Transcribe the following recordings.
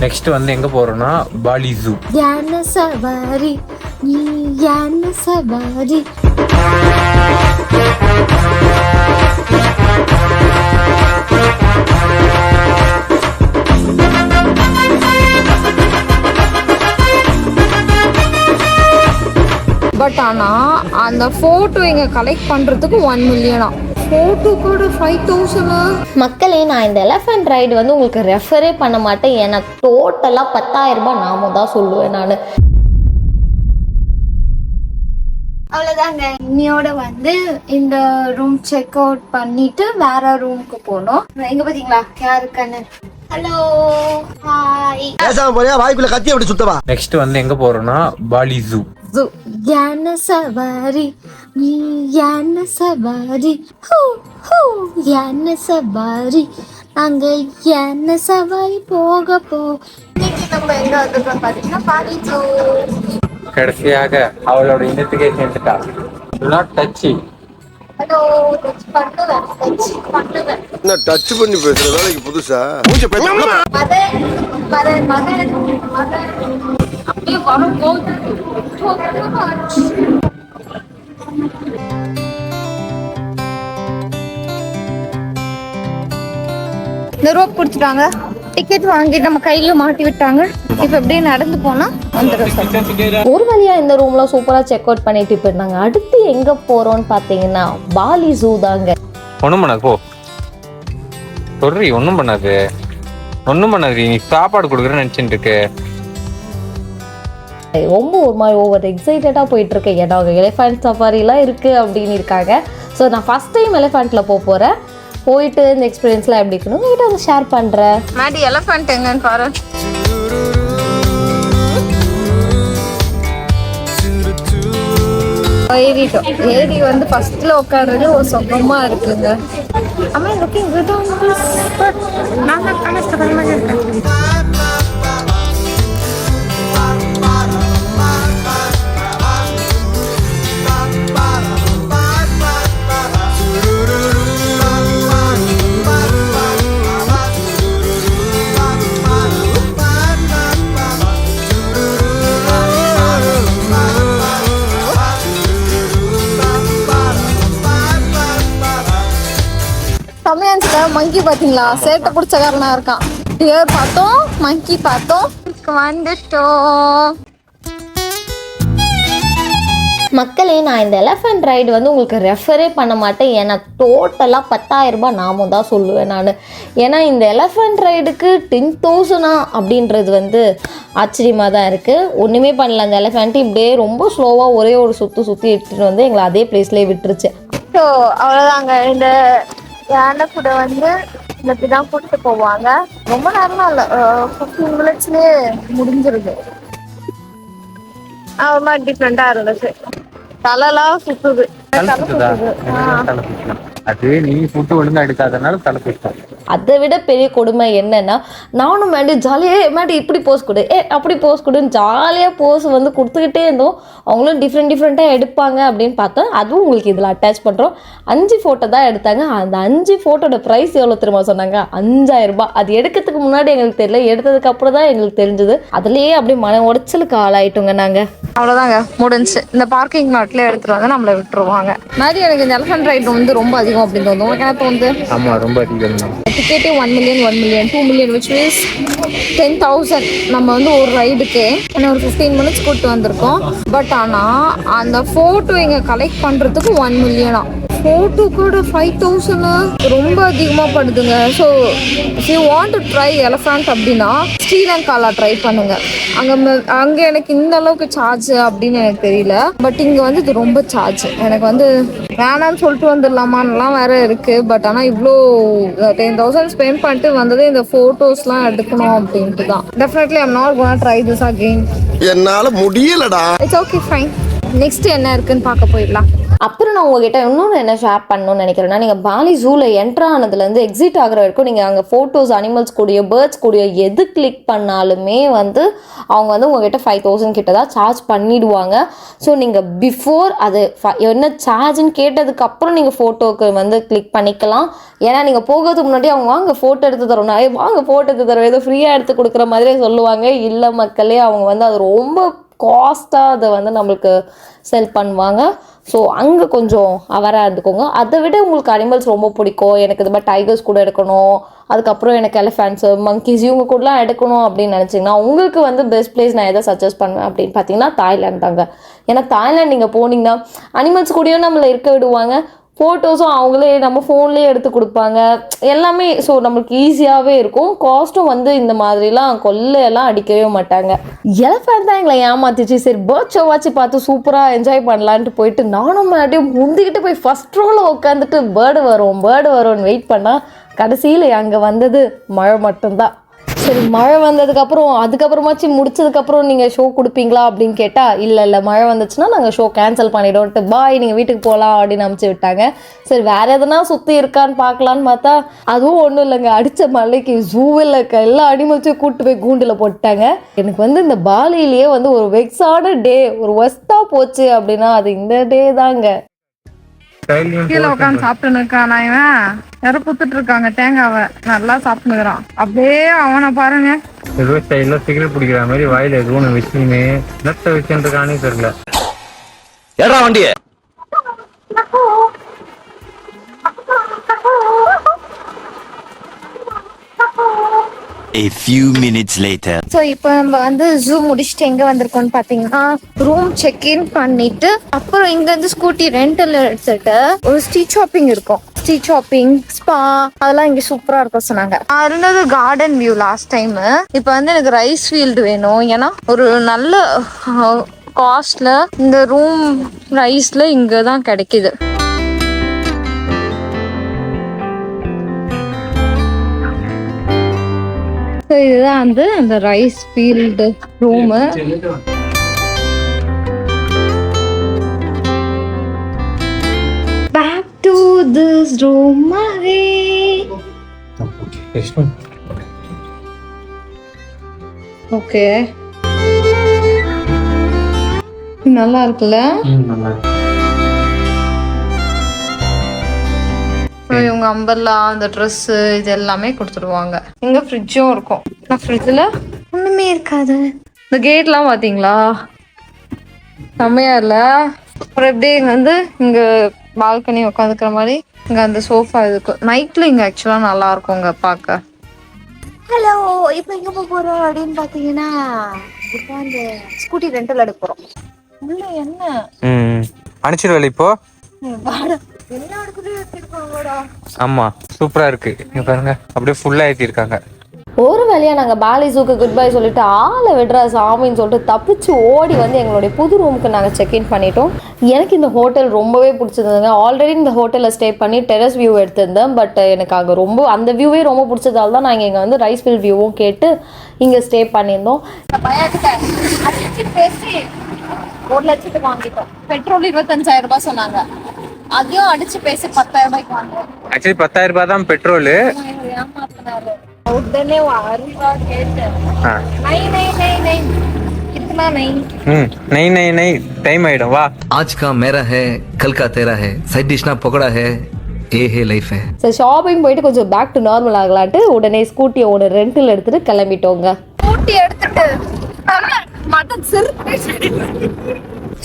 Next வந்து எங்க போறோம்னா பாலி ஜூ. யானை சவாரி நீ யானை சவாரி. பட் ஆனால் அந்த ஃபோட்டோ இங்கே கலெக்ட் பண்ணுறதுக்கு 1 மில்லியனா, ஃபோட்டோ கூட 5,000. மக்களே, நான் இந்த எலஃபண்ட் ரைடு வந்து உங்களுக்கு ரெஃபரே பண்ண மாட்டேன். எனக்கு டோட்டலாக 10,000 ரூபாய் நாம தான் சொல்லுவேன் நான். அவ்வளோதாங்க. இன்னையோட வந்து இந்த ரூம் செக் அவுட் பண்ணிட்டு வேற ரூமுக்கு போனோம். எங்க பாத்தீங்களா யாருக்கானு. Hello hi. பேசாம போறியா? வாய்க்குள்ள கத்தி அப்படி சுத்தவா. நெக்ஸ்ட் வந்து எங்க போறோம்னா பாலி ஜூ. யானை சவாரி நீ யானை சவாரி. ஹூ ஹூ யானை சவாரி. நாங்க யானை சவாரி போக இன்னைக்கு நம்ம எங்க வந்துருக்கோம் பாத்தீங்கன்னா பாலி ஜூ. கடைசியாக அவளோட இனத்துக்கே சேர்ந்துட்டா. டச். ஹலோ டச் பண்ணுவேன், டச் பண்ணுவேன். என்ன டச் பண்ணி பேசுற வேலைக்கு புதுசா? மூஞ்ச பேசாம மதன் மதன் மதன் மதன் அப்படியே வரும்போது இந்த ரோப் கொடுத்துட்டாங்க. டிக்கெட் வாங்கி நம்ம கையில மாட்டி விட்டாங்க. இப்ப எப்படியே நடந்து போனா வந்துடும். ஒரு வழியா இந்த ரூம்ல சூப்பரா செக் அவுட் பண்ணிட்டு போயிருந்தாங்க. அடுத்து எங்க போறோம்னு பாத்தீங்கன்னா பாலி ஜூ தாங்க. ஒண்ணும் பண்ணாது போ சொல்றி. ஒண்ணும் பண்ணாது நீ சாப்பாடு கொடுக்குறேன்னு நினைச்சுட்டு இருக்கு. ரொம்ப ஒரு மாதிரி ஓவர் எக்ஸைட்டடா போயிட்டு இருக்கேன். ஏன்னா எலிஃபண்ட் சஃபாரிலாம் இருக்கு அப்படின்னு இருக்காங்க. ஸோ நான் ஃபர்ஸ்ட் டைம் எலிஃபண்ட்ல போறேன். போயிட்டு இந்த எக்ஸ்பீரியன்ஸ்லாம் எப்படி இருக்கணும் உங்ககிட்ட வந்து ஷேர் பண்றேன். மேடி எலிஃபண்ட் எங்கன்னு பாரு. ஏறி வந்து ஃபர்ஸ்ட்ல உட்கார்றது ஒரு சொந்தமா இருக்குங்க. அம்மா looking good on this but நான் கஷ்டப்பட மாட்டேன். தமிழ்ல மங்கி பாத்தீங்களா, சேட்டை பிடிச்சக்காரனா இருக்கான். டியர் பார்த்தோம், மங்கி பார்த்தோம், வந்துட்டோம். மக்களே, நான் இந்த எலஃபண்ட் ரைடு வந்து உங்களுக்கு ரெஃபரே பண்ண மாட்டேன். எனக்கு டோட்டலாக 10,000 ரூபாய் நாம தான் சொல்லுவேன் நான். ஏன்னா இந்த எலஃபண்ட் ரைடுக்கு 10,000 அப்படின்றது வந்து ஆச்சரியமாக தான் இருக்குது. ஒன்றுமே பண்ணல. அந்த எலஃபண்ட் இப்படியே ரொம்ப ஸ்லோவாக ஒரே ஒரு சுற்றி எடுத்துகிட்டு வந்து எங்களை அதே பிளேஸ்லேயே விட்டுருச்சு. ஸோ அவ்வளோதாங்க. இந்த யானை கூட வந்து இப்படி தான் கூட்டிட்டு போவாங்க. ரொம்ப நேரம்லாம் இல்லை, 15 மினிட்ஸ்லேயே முடிஞ்சிருது. அது மாதிரி டிஃப்ரெண்டா இருந்துச்சு. தலைலாம் சுத்துது. அது நீ ஃபுட்டு ஒழுங்கா எடுக்காதனால தலை சுத்தம். அதை விட பெரிய கொடுமை என்னன்னா, நானும் மேடி ஜாலியாக மேடி இப்படி போஸ் கொடு, அப்படி போஸ் கொடுன்னு ஜாலியாக போஸ் வந்து கொடுத்துக்கிட்டே இருந்தோம். அவங்களும் டிஃப்ரெண்ட்டாக எடுப்பாங்க அப்படின்னு பார்த்தோம். அதுவும் உங்களுக்கு இதில் அட்டாச் பண்ணுறோம். 5 ஃபோட்டோ தான் எடுத்தாங்க. அந்த 5 ஃபோட்டோட ப்ரைஸ் எவ்வளோ தெரியுமா சொன்னாங்க? 5,000 ரூபாய். அது எடுக்கிறதுக்கு முன்னாடி எங்களுக்கு தெரியல, எடுத்ததுக்கு அப்புறம் தான் எங்களுக்கு தெரிஞ்சது. அதுலேயே அப்படியே மன உடைச்சலுக்கு ஆளாயிட்டோங்க நாங்கள். அவ்வளோதாங்க, முடிஞ்சு. இந்த பார்க்கிங் லாட்ல எடுத்துட்டு வந்து நம்மளை விட்டுருவாங்க. மாதிரி எனக்கு இந்த எலிஃபண்ட் ரைடு வந்து ரொம்ப அதிகம் அப்படின்னு தோணும். உங்களுக்கு என்ன தோணுது? ஆமா, ரொம்ப அதிகம். டிக்கெட்டே 1 மில்லியன் 2 மில்லியன் which means 10,000. நம்ம வந்து ஒரு ரைடுக்கு ஒரு 15 மினிட்ஸ் கூப்பிட்டு வந்திருக்கோம். பட் ஆனால் அந்த ஃபோட்டோ இங்கே கலெக்ட் பண்ணுறதுக்கு 1 மில்லியனா, ஃபோட்டோ கூட 5,000. ரொம்ப அதிகமாக படுதுங்க. So if you want to try elephant அப்படின்னா ஸ்ரீலங்காவில் ட்ரை பண்ணுங்க. அங்கே எனக்கு இந்த அளவுக்கு சார்ஜ் அப்படின்னு எனக்கு தெரியல. பட் இங்கே வந்து இது ரொம்ப சார்ஜ். எனக்கு வந்து வேணான்னு சொல்லிட்டு வந்துடலாமான்லாம் வேற இருக்கு. பட் ஆனால் இவ்வளோ 10,000 ஸ்பெண்ட் பண்ணிட்டு வந்தது இந்த ஃபோட்டோஸ்லாம் எடுக்கணும் அப்படின்ட்டு தான். Definitely I'm not gonna try this again. என்னால முடியலடா. It's okay fine. நெக்ஸ்ட் என்ன இருக்குன்னு பார்க்க போயிடலாம். அப்புறம் நான் உங்ககிட்ட இன்னொன்று என்ன ஷேர் பண்ணணும்னு நினைக்கிறேன்னா, நீங்கள் பாலி ஜூவில் என்ட்ரு ஆனதுலேருந்து எக்ஸிட் ஆகிற வரைக்கும் நீங்கள் அங்கே ஃபோட்டோஸ் அனிமல்ஸ் கூடிய பேர்ட்ஸ் கூடிய எது கிளிக் பண்ணாலுமே வந்து அவங்க வந்து உங்ககிட்ட 5000 கிட்ட தான் சார்ஜ் பண்ணிடுவாங்க. ஸோ நீங்கள் பிஃபோர் அது என்ன சார்ஜ்னு கேட்டதுக்கப்புறம் நீங்கள் ஃபோட்டோவுக்கு வந்து கிளிக் பண்ணிக்கலாம். ஏன்னா நீங்கள் போகிறதுக்கு முன்னாடி அவங்க வாங்க ஃபோட்டோ எடுத்து தரோம், வாங்க ஃபோட்டோ எடுத்து தரோம், ஏதோ ஃப்ரீயாக எடுத்து கொடுக்குற மாதிரியே சொல்லுவாங்க. இல்லை மக்களே, அவங்க வந்து அது ரொம்ப காஸ்ட்டாக அதை வந்து நம்மளுக்கு செல் பண்ணுவாங்க. ஸோ அங்கே கொஞ்சம் அவராக இருந்துக்கோங்க. அதை விட உங்களுக்கு அனிமல்ஸ் ரொம்ப பிடிக்கும், எனக்கு இது மாதிரி டைகர்ஸ் கூட எடுக்கணும், அதுக்கப்புறம் எனக்கு எலிஃபென்ட்ஸு மங்கீஸ் இவங்க கூடலாம் எடுக்கணும் அப்படின்னு நினச்சிங்கன்னா உங்களுக்கு வந்து பெஸ்ட் பிளேஸ் நான் எதை சஜஸ்ட் பண்ணுவேன் அப்படின்னு பார்த்தீங்கன்னா தாய்லாந்து தாங்க. ஏன்னா தாய்லாந்து நீங்கள் போனீங்கன்னா அனிமல்ஸ் கூடயும் நம்மளை இருக்க விடுவாங்க, ஃபோட்டோஸும் அவங்களே நம்ம ஃபோன்லேயே எடுத்து கொடுப்பாங்க, எல்லாமே. ஸோ நம்மளுக்கு ஈஸியாகவே இருக்கும். காஸ்ட்டும் வந்து இந்த மாதிரிலாம் கொள்ளையெல்லாம் அடிக்கவே மாட்டாங்க. எலிஃபென்ட் தான் எங்களை ஏமாத்திச்சு. சரி பேர்ட் ஷோவாச்சு பார்த்து சூப்பராக என்ஜாய் பண்ணலான்ட்டு போயிட்டு நானும் முன்னாடியும் முந்திக்கிட்டு போய் ஃபஸ்ட் ரோவில் உட்காந்துட்டு பேர்டு வரும்னு வெயிட் பண்ணால் கடைசியில் அங்கே வந்தது மழை மட்டும்தான். சரி மழை வந்ததுக்கப்புறம் அதுக்கப்புறமாச்சு முடிச்சதுக்கப்புறம் நீங்கள் ஷோ கொடுப்பீங்களா அப்படின்னு கேட்டால் இல்லை மழை வந்துச்சுன்னா நாங்கள் ஷோ கேன்சல் பண்ணிவிடுவோன்ட்டு பாய் நீங்கள் வீட்டுக்கு போகலாம் அப்படின்னு அனுப்பிச்சி விட்டாங்க. சரி வேறு எதனா சுற்றி இருக்கான்னு பார்க்கலான்னு பார்த்தா அதுவும் ஒன்றும் இல்லைங்க. அடித்த மழைக்கு ஜூவில் எல்லா அனிமல்ஸையும் கூப்பிட்டு போய் கூண்டில் போட்டாங்க. எனக்கு வந்து இந்த பாலியிலேயே வந்து ஒரு வெக்ஸான டே, ஒரு ஒஸ்ட்டாக போச்சு அப்படின்னா அது இந்த டே தாங்க. கீழே உட்காந்து சாப்பிட்டுன்னு இருக்கான். நான் இவன் யாரோ குத்துட்டு இருக்காங்க தேங்காவை, நல்லா சாப்பிட்டுக்கிறான். அப்படியே அவனை பாருங்க, ஏதோ ஸ்டைல சிகரெட் பிடிக்கிற மாதிரி வாயில ஏதோ ஒன்று வச்சுன்னு நட்ட வச்சுருக்கானே தெரியல. ஏடா வண்டிய A few minutes later. So இப்போ நம்ம வந்து ஜூ முடிச்சுட்டு எங்கே வந்திருக்கோம்னு பார்த்தீங்கன்னா ரூம் செக்இன் பண்ணிட்டு அப்புறம் இங்கேருந்து ஸ்கூட்டி ரெண்டல் எடுத்துட்டு ஒரு ஸ்ட்ரீட் ஷாப்பிங் இருக்கும். ஸ்ட்ரீட் ஷாப்பிங், ஸ்பா அதெல்லாம் இங்கே சூப்பராக இருக்கும் சொன்னாங்க. இருந்தது கார்டன் வியூ லாஸ்ட் டைமு. இப்போ வந்து எனக்கு ரைஸ் ஃபீல்டு வேணும். ஏன்னா ஒரு நல்ல காஸ்ட்ல இந்த ரூம் ரைஸ்ல இங்கே தான் கிடைக்குது. இதுதான் வந்து அந்த rice field room. Back to this room okay. நல்லா இருக்குல்ல? இவங்க அம்பர்லா அந்த ட்ரெஸ்ஸு இது எல்லாமே கொடுத்துருவாங்க. இங்க ஃப்ரிட்ஜும் இருக்கும். ஆனால் ஃப்ரிட்ஜில் ஒன்றுமே இருக்காது. இந்த கேட்லாம் பார்த்தீங்களா செம்மையா இல்லை? அப்புறம் எப்படி இங்கே வந்து இங்கே பால்கனி உட்காந்துக்கிற மாதிரி இங்கே அந்த சோஃபா இருக்கும். நைட்டில் இங்கே ஆக்சுவலாக நல்லா இருக்குங்க பார்க்க. ஹலோ, இப்போ எங்கே போக போகிறோம் அப்படின்னு பார்த்தீங்கன்னா இப்போ அந்த ஸ்கூட்டி ரெண்டல் எடுக்க போகிறோம். உள்ள என்ன அனுப்பிச்சிடுவேன் இப்போ. ஆமா சூப்பரா இருக்கு. இங்க பாருங்க அப்படியே ஃபுல்லா ஏத்திருக்காங்க. ஒரு வழியாக நாங்கள் பாலி ஜூக்கு குட் பை சொல்லிட்டு ஆளை விடுறா சாமின்னு சொல்லிட்டு தப்பிச்சு ஓடி வந்து எங்களுடைய புது ரூமுக்கு நாங்கள் செக்இன் பண்ணிட்டோம். எனக்கு இந்த ஹோட்டல் ரொம்பவே பிடிச்சிருந்ததுங்க. ஆல்ரெடி இந்த ஹோட்டலில் ஸ்டே பண்ணி டெரஸ் வியூ எடுத்திருந்தேன். பட் எனக்கு அங்கே ரொம்ப அந்த வியூவே ரொம்ப பிடிச்சதால தான் நாங்கள் இங்கே வந்து ரைஸ் ஃபீல்ட் வியூவும் கேட்டு இங்கே ஸ்டே பண்ணியிருந்தோம். 1,00,000 வாங்கிட்டோம். பெட்ரோல் 25,000 ரூபாய் சொன்னாங்க. அதையும் அடிச்சு பேசி 10,000 ரூபாய்க்கு வாங்குவோம். ஆக்சுவலி 10,000 ரூபாய் தான் பெட்ரோல். ஏமாத்தினாரு. உடனே அறிவா கேட்டேன். नहीं टाइम आइडम वाह. आज का मेरा है कल का तेरा है साइड डिश ना पकड़ा है ये है लाइफ है. சரி ஷாப்பிங் போயிட்டு கொஞ்சம் பேக் டு நார்மல் ஆகலான்ட்டு உடனே ஸ்கூட்டியை ஒன்று ரெண்டில் எடுத்துட்டு கிளம்பிட்டோங்க. ஸ்கூட்டி எடுத்துட்டு மட்டன் சிறு.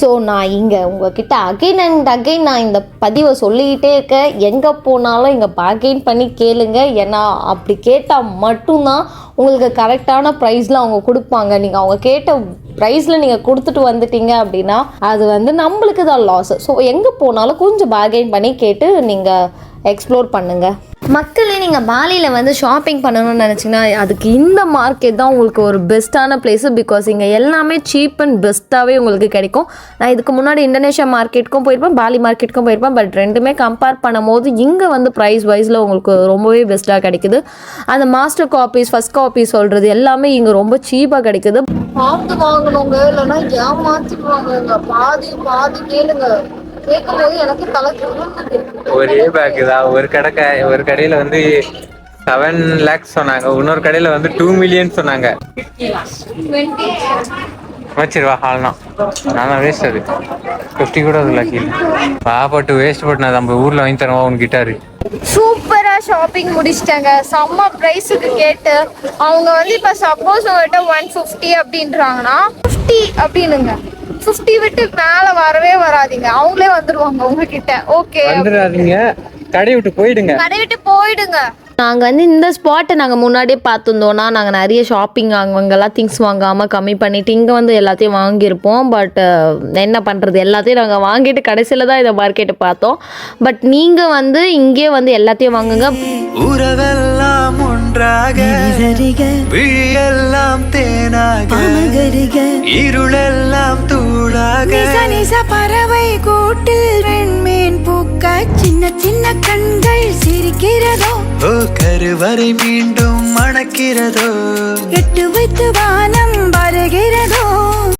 ஸோ நான் இங்கே உங்ககிட்ட அகைன் அண்ட் அகைன் நான் இந்த பதிவை சொல்லிக்கிட்டே இருக்கேன். எங்கே போனாலும் இங்கே பார்கெயின் பண்ணி கேளுங்க. ஏன்னா அப்படி கேட்டால் மட்டும்தான் உங்களுக்கு கரெக்டான ப்ரைஸில் அவங்க கொடுப்பாங்க. நீங்கள் அவங்க கேட்ட ப்ரைஸில் நீங்கள் கொடுத்துட்டு வந்துட்டீங்க அப்படின்னா அது வந்து நம்மளுக்கு தான் லாஸ். ஸோ எங்கே போனாலும் கொஞ்சம் பார்கெயின் பண்ணி கேட்டு நீங்கள் எக்ஸ்ப்ளோர் பண்ணுங்கள். மக்களே, நீங்கள் பாலியில் வந்து ஷாப்பிங் பண்ணணும்னு நினச்சிங்கன்னா அதுக்கு இந்த மார்க்கெட் தான் உங்களுக்கு ஒரு பெஸ்ட்டான பிளேஸு. பிகாஸ் இங்கே எல்லாமே சீப் அண்ட் பெஸ்ட்டாகவே உங்களுக்கு கிடைக்கும். நான் இதுக்கு முன்னாடி இந்தோனேஷியா மார்க்கெட்டுக்கும் போயிருப்பேன், பாலி மார்க்கெட்டுக்கும் போயிருப்பேன். பட் ரெண்டுமே கம்பேர் பண்ணும்போது இங்கே வந்து ப்ரைஸ் வைஸில் உங்களுக்கு ரொம்பவே பெஸ்ட்டாக கிடைக்குது. அந்த மாஸ்டர் காப்பீஸ், ஃபஸ்ட் காப்பீஸ் சொல்கிறது எல்லாமே இங்கே ரொம்ப சீப்பாக கிடைக்குது. பார்த்து வாங்கணுங்க, இல்லைன்னா ஏமாற்றிடுவாங்க. பாதி கேளுங்க. கேட்கும்போது எனக்கு தலை ஒரே பேக் தான். ஒரு கடையில வந்து 7 lakhs சொன்னாங்க, இன்னொரு கடையில வந்து 2 million சொன்னாங்க. வச்சிருவா ஹால்னா நான் வேஸ்ட் அது 50 கூட அது லக்கி பாப்பாட்டு வேஸ்ட் போட்டு நான் நம்ம ஊர்ல வாங்கி தருவா உன் கிட்டாரு. சூப்பரா ஷாப்பிங் முடிச்சிட்டாங்க. செம்ம பிரைஸுக்கு கேட்டு அவங்க வந்து இப்ப சப்போஸ் உங்கள்கிட்ட 150 அப்படின்றாங்கன்னா 50 அப்படின்னுங்க. 50 விட்டு மேல வரவே வராதீங்க, அவங்களே வந்துருவாங்க உங்ககிட்ட. ஓகே, வந்துடாதீங்க, கடை விட்டு போயிடுங்க. கடை விட்டு போயிடுங்க. நாங்கள் வந்து இந்த ஸ்பாட்டை நாங்கள் முன்னாடியே பார்த்துருந்தோன்னா நாங்கள் நிறைய ஷாப்பிங் அங்கெல்லாம் திங்ஸ் வாங்காமல் கம்மி பண்ணிவிட்டு இங்கே வந்து எல்லாத்தையும் வாங்கியிருப்போம். பட் என்ன பண்ணுறது, எல்லாத்தையும் நாங்கள் வாங்கிட்டு கடைசியில் தான் இந்த மார்க்கெட்டை பார்த்தோம். பட் நீங்கள் வந்து இங்கே வந்து எல்லாத்தையும் வாங்குங்க. உறவெல்லாம் ஒன்றாக விழியெல்லாம் தேனாக இருளெல்லாம் தூளாக பறவை கூட்டில் வெண்மீன் பூக்க சின்ன சின்ன கண்கள் சிரிக்கிறதோ, கருவறை மீண்டும் மணக்கிறதோ, எட்டு வைத்து வானம் வருகிறதோ.